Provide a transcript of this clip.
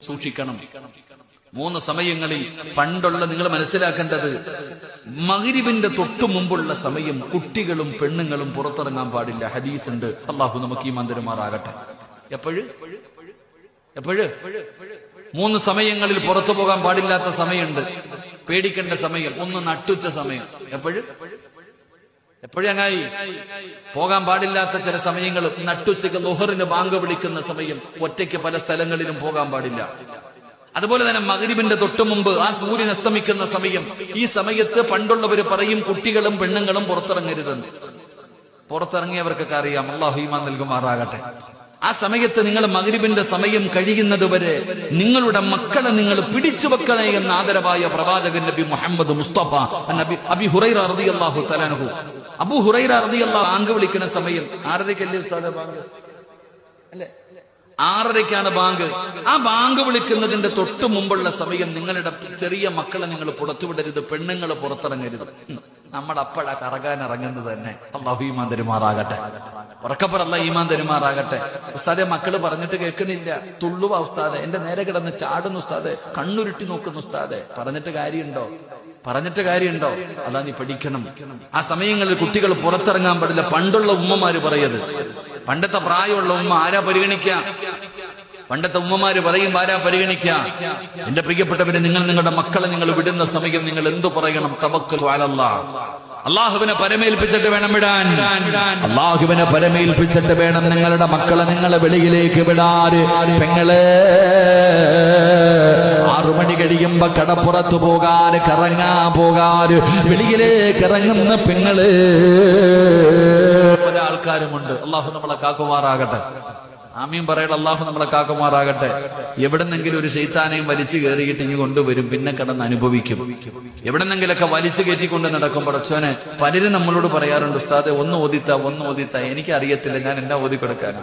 സൂക്ഷിക്കണം. 3 സമയങ്ങളിൽ പണ്ടുള്ള നിങ്ങൾ മനസ്സിലാക്കേണ്ടത്, മഗ്രിബിന്റെ തൊട്ടു മുമ്പുള്ള സമയം കുട്ടികളും പെണ്ണുങ്ങളും പുറത്തിറങ്ങാൻ പാടില്ല. ഹദീസ് ഉണ്ട്. അള്ളാഹു നമുക്ക് ഈമാൻ തരുമാറാകട്ടെ. എപ്പോഴ് 3 സമയങ്ങളിൽ പുറത്തു പോകാൻ പാടില്ലാത്ത സമയമുണ്ട്. പേടിക്കേണ്ട സമയം. ഒന്ന് നട്ടുച്ച സമയം. എപ്പോഴങ്ങായി പോകാൻ പാടില്ലാത്ത ചില സമയങ്ങൾ. നട്ടുച്ചയ്ക്ക് ളുഹറിന് ബാങ്ക് വിളിക്കുന്ന സമയം. ഒറ്റയ്ക്ക് പല സ്ഥലങ്ങളിലും പോകാൻ പാടില്ല. അതുപോലെ തന്നെ മഗ്രിബിന്റെ തൊട്ടു മുമ്പ് ആ സൂര്യൻ അസ്തമിക്കുന്ന സമയം. ഈ സമയത്ത് പണ്ടുള്ളവര് പറയും കുട്ടികളും പെണ്ണുങ്ങളും പുറത്തിറങ്ങരുതെന്ന്. പുറത്തിറങ്ങിയവർക്കൊക്കെ അറിയാം. അള്ളാഹു ഈമാൻ നൽകുമാറാകട്ടെ. ആ സമയത്ത് നിങ്ങൾ മഗ്രിബിന്റെ സമയം കഴിയുന്നത് വരെ നിങ്ങളുടെ മക്കളെ നിങ്ങൾ പിടിച്ചു വെക്കണേ എന്ന ആദരവായ പ്രവാചകൻ നബി മുഹമ്മദ് മുസ്തഫ അബി ഹുറൈറ റളിയല്ലാഹു തആല അൻഹു. അബൂ ഹുറൈറ റളിയല്ലാഹു ബാങ്ക് വിളിക്കുന്ന സമയം 6:30 ഉസ്താദേ ബാങ്ക് അല്ലേ? 6:30 ബാങ്ക്. ആ ബാങ്ക് വിളിക്കുന്നതിന്റെ തൊട്ടു മുമ്പുള്ള സമയം നിങ്ങളുടെ ചെറിയ മക്കളെ നിങ്ങൾ പുറത്തുവിടരുത്. പെണ്ണുങ്ങൾ പുറത്തിറങ്ങരുത്. നമ്മൾ അപ്പോഴാ കറങ്ങാൻ ഇറങ്ങുന്നത് തന്നെ. അല്ലാഹു ഈമാൻ തരുമാറാകട്ടെ. ഉറക്കപ്പറല്ല ഈമാൻ തരുമാറാകട്ടെ. ഉസ്താദെ മക്കള് പറഞ്ഞിട്ട് കേൾക്കണില്ല. തുള്ളുവാ ഉസ്താദെ, എന്റെ നേരെ കിടന്ന് ചാടുന്നു ഉസ്താദെ, കണ്ണുരുട്ടി നോക്കുന്നു ഉസ്താദെ. പറഞ്ഞിട്ട് കാര്യമുണ്ടോ? അതാ നീ പഠിക്കണം. ആ സമയങ്ങളിൽ കുട്ടികൾ പുറത്തിറങ്ങാൻ പാടില്ല. പണ്ടുള്ള ഉമ്മമാര് പറയത്, പണ്ടത്തെ പ്രായമുള്ള ഉമ്മ ആരാ പരിഗണിക്കുക? പണ്ടത്തെ ഉമ്മമാര് പറയും ആരാ പരിഗണിക്കുക? എന്റെ പ്രിയപ്പെട്ടവരെ, നിങ്ങളുടെ മക്കളെ നിങ്ങൾ വിടുന്ന സമയം നിങ്ങൾ എന്തു പറയണം? തവക്കലു അലല്ലാഹ്. അള്ളാഹുവിനെ പരമേൽപ്പിച്ചിട്ട് വേണം വിടാൻ. അള്ളാഹുവിനെ പരമേൽപ്പിച്ചിട്ട് വേണം നിങ്ങളുടെ മക്കളെ നിങ്ങളെ വെളിയിലേക്ക് വിടാറ്. പെങ്ങളെ 6 മണി കഴിയുമ്പോ കടപ്പുറത്ത് പോകാറ്, കറങ്ങാൻ പോകാറ്, വെളിയിലേക്ക് ഇറങ്ങുന്ന പെങ്ങള് പല ആൾക്കാരുമുണ്ട്. അള്ളാഹു നമ്മളെ കാക്കുമാറാകട്ടെ. ആമീൻ പറയണം. അള്ളാഹു നമ്മളെ കാക്കുമാറാകട്ടെ. എവിടെന്നെങ്കിലും ഒരു ശൈത്താനെയും വലിച്ചു കയറിയിട്ട് ഇനി കൊണ്ടുവരും, പിന്നെ കിടന്ന് അനുഭവിക്കും. എവിടെന്നെങ്കിലൊക്കെ വലിച്ചു കയറ്റിക്കൊണ്ട് നടക്കും. പടച്ചോനെ, പലരും നമ്മളോട് പറയാറുണ്ട്, ഉസ്താദെ ഒന്ന് ഓദിത്ത. എനിക്കറിയത്തില്ല, ഞാൻ എന്നാ ഓതി കൊടുക്കാനാ.